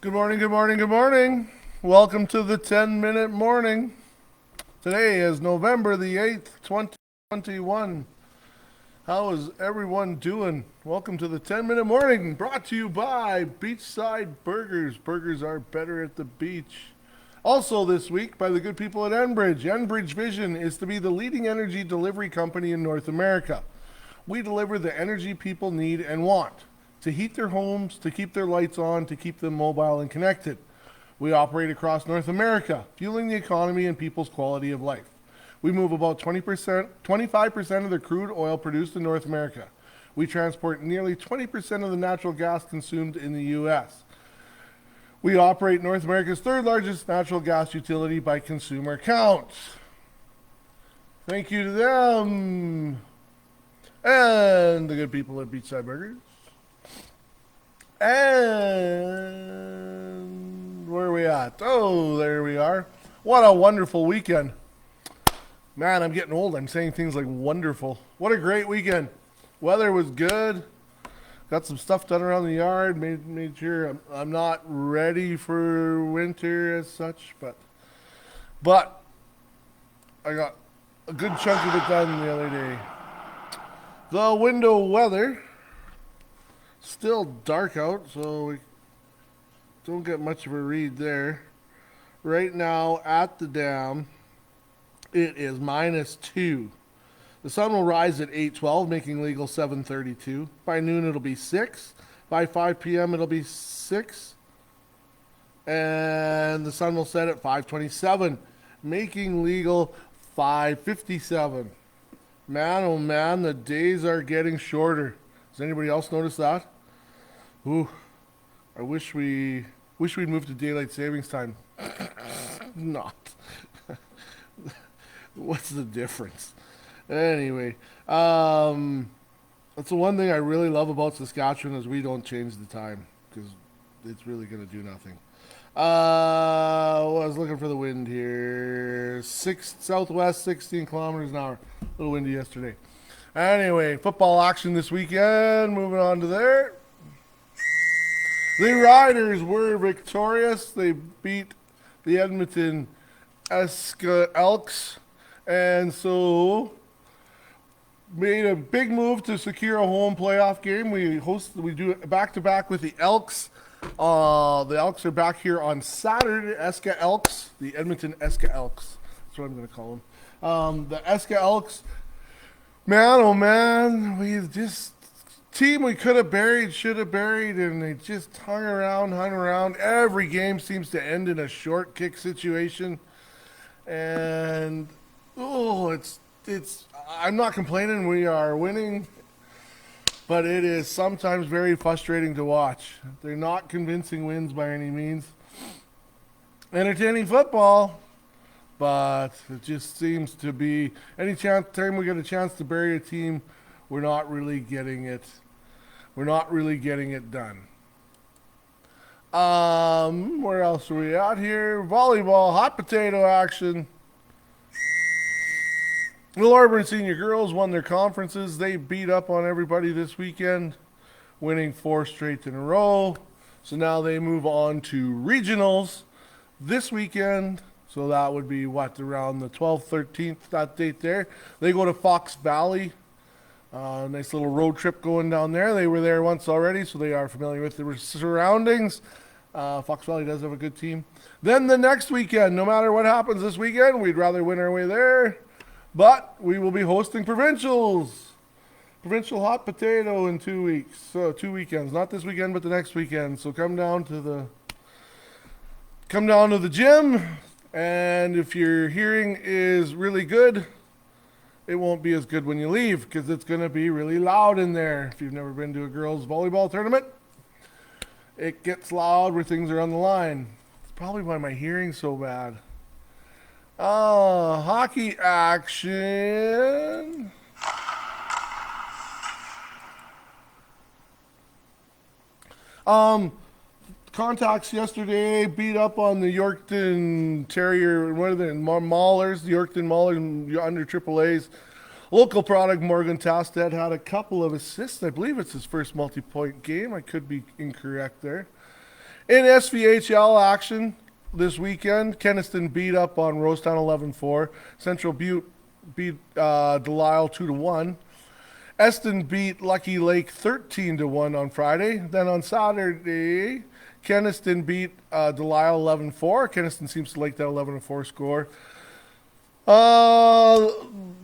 Good morning, good morning, good morning. Welcome to the 10-minute morning. Today is November the 8th, 2021. How is everyone doing? Welcome to the 10-minute morning, brought to you by Beachside Burgers. Burgers are better at the beach. Also this week by the good people at Enbridge. Enbridge Vision is to be the leading energy delivery company in North America. We deliver the energy people need and want to heat their homes, to keep their lights on, to keep them mobile and connected. We operate across North America, fueling the economy and people's quality of life. We move about 25% of the crude oil produced in North America. We transport nearly 20% of the natural gas consumed in the U.S. We operate North America's third largest natural gas utility by consumer count. Thank you to them and the good people at Beachside Burgers. And where are we at? Oh, there we are. What a wonderful weekend. Man, I'm getting old. I'm saying things like wonderful. What a great weekend. Weather was good. Got some stuff done around the yard. Made sure I'm not ready for winter as such, but I got a good chunk of it done the other day. The window weather. Still dark out, so we don't get much of a read there. Right now at the dam, it is -2. The sun will rise at 8:12, making legal 7:32. By noon, it'll be 6. By 5 p.m., it'll be 6. And the sun will set at 5:27, making legal 5:57. Man, oh man, the days are getting shorter. Does anybody else notice that? Ooh, I wish we'd moved to daylight savings time. Not. What's the difference? Anyway, that's the one thing I really love about Saskatchewan is we don't change the time because it's really going to do nothing. Well, I was looking for the wind here. Southwest, 16 kilometers an hour. A little windy yesterday. Anyway, football action this weekend. Moving on to there. The Riders were victorious. They beat the Edmonton Eska Elks, and so made a big move to secure a home playoff game. We do it back to back with the Elks. The Elks are back here on Saturday. Eska Elks, the Edmonton Eska Elks. That's what I'm going to call them. The Eska Elks. Man, oh man, we just team we could have buried, should have buried, and they just hung around. Every game seems to end in a short kick situation, and it's. I'm not complaining. We are winning, but it is sometimes very frustrating to watch. They're not convincing wins by any means. Entertaining football. But it just seems to be any time we get a chance to bury a team, we're not really getting it. We're not really getting it done. Where else are we at here? Volleyball, hot potato action. The Auburn Senior Girls won their conferences. They beat up on everybody this weekend, winning 4 straight in a row. So now they move on to regionals this weekend. So that would be around the 12th, 13th, that date there. They go to Fox Valley. Nice little road trip going down there. They were there once already, so they are familiar with the surroundings. Fox Valley does have a good team. Then the next weekend, no matter what happens this weekend, we'd rather win our way there. But we will be hosting provincials. Provincial hot potato in 2 weeks. So 2 weekends. Not this weekend, but the next weekend. So come down to the gym. And if your hearing is really good, it won't be as good when you leave because it's going to be really loud in there. If you've never been to a girls' volleyball tournament, it gets loud where things are on the line. It's probably why my hearing's so bad. Hockey action. Contacts yesterday beat up on the Yorkton Terrier, what are they, Maulers, the Yorkton Maulers under AAA's. Local product Morgan Tastet had a couple of assists. I believe it's his first multi-point game. I could be incorrect there. In SVHL action this weekend, Kenniston beat up on Rosetown 11-4. Central Butte beat Delisle 2-1. Eston beat Lucky Lake 13-1 on Friday. Then on Saturday, Kenniston beat Delisle 11-4. Kenniston seems to like that 11-4 score.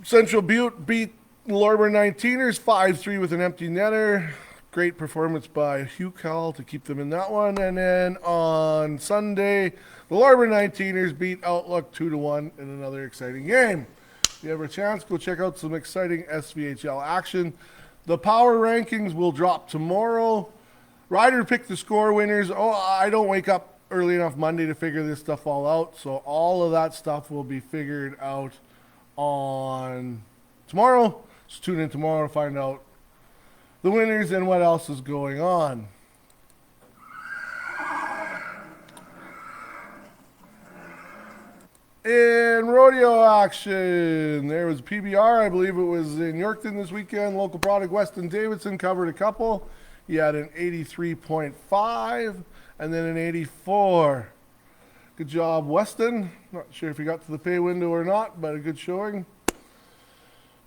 Central Butte beat Lorber 19ers 5-3 with an empty netter. Great performance by Hugh Call to keep them in that one. And then on Sunday, the Lorber 19ers beat Outlook 2-1 in another exciting game. If you have a chance, go check out some exciting SVHL action. The power rankings will drop tomorrow. Ryder picked the score winners. Oh, I don't wake up early enough Monday to figure this stuff all out. So all of that stuff will be figured out on tomorrow. So tune in tomorrow to find out the winners and what else is going on. In rodeo action, there was PBR. I believe it was in Yorkton this weekend. Local product Weston Davidson covered a couple. He had an 83.5 and then an 84. Good job, Weston. Not sure if he got to the pay window or not, but a good showing.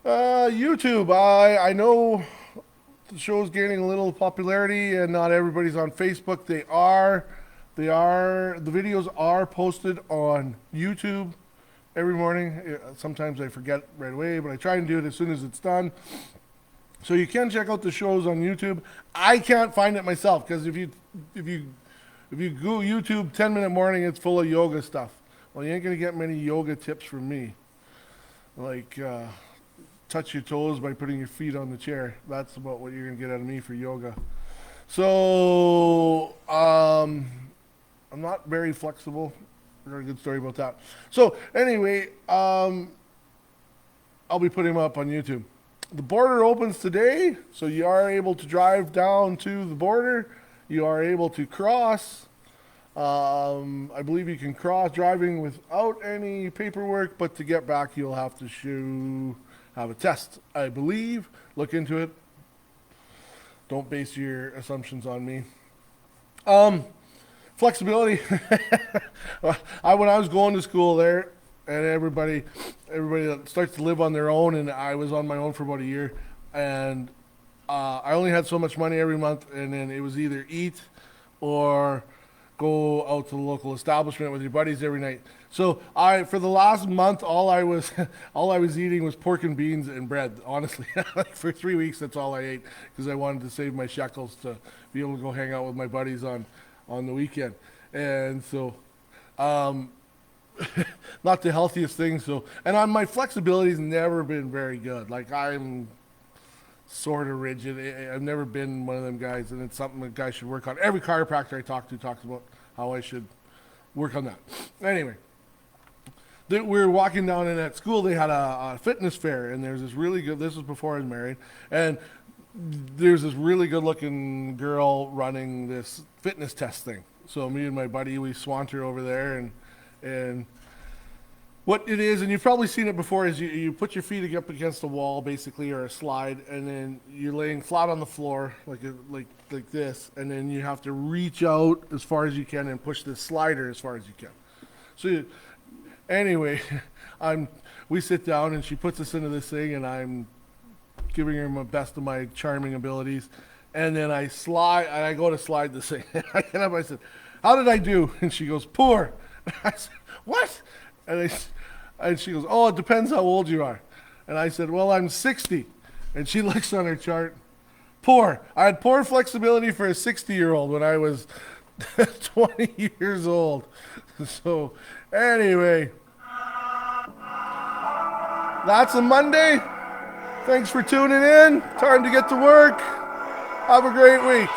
YouTube. I know the show's gaining a little popularity and not everybody's on Facebook. They are. The videos are posted on YouTube every morning. Sometimes I forget right away, but I try and do it as soon as it's done. So you can check out the shows on YouTube. I can't find it myself because if you go YouTube 10-minute morning, it's full of yoga stuff. Well, you ain't gonna get many yoga tips from me. Like touch your toes by putting your feet on the chair. That's about what you're gonna get out of me for yoga. So I'm not very flexible. Very good story about that. So anyway, I'll be putting them up on YouTube. The border opens today, so you are able to drive down to the border. You are able to cross. I believe you can cross driving without any paperwork, but to get back, you'll have to have a test, I believe. Look into it. Don't base your assumptions on me. Flexibility. When I was going to school there, and everybody that starts to live on their own, and I was on my own for about a year, and I only had so much money every month, and then it was either eat or go out to the local establishment with your buddies every night. So for the last month, all I was eating was pork and beans and bread. Honestly, like for 3 weeks, that's all I ate because I wanted to save my shekels to be able to go hang out with my buddies on the weekend. And so, not the healthiest thing. So, and my flexibility's never been very good. Like I'm sort of rigid. I've never been one of them guys, and it's something a guy should work on. Every chiropractor I talk to talks about how I should work on that. Anyway, we were walking down in at school. They had a fitness fair, and there's this really good. This was before I was married, and there's this really good-looking girl running this fitness test thing. So me and my buddy, we swanter over there, and what it is, and you've probably seen it before, is you put your feet up against a wall, basically, or a slide, and then you're laying flat on the floor, like this, and then you have to reach out as far as you can and push the slider as far as you can. So anyway, we sit down, and she puts us into this thing, and I'm giving her my best of my charming abilities, and then I go to slide this thing. I get up, I said, "How did I do?" And she goes, "Poor." I said, "What?" And she goes, "Oh, it depends how old you are." And I said, "Well, I'm 60." And she looks on her chart. Poor. I had poor flexibility for a 60-year-old when I was 20 years old. So anyway, that's a Monday. Thanks for tuning in. Time to get to work. Have a great week.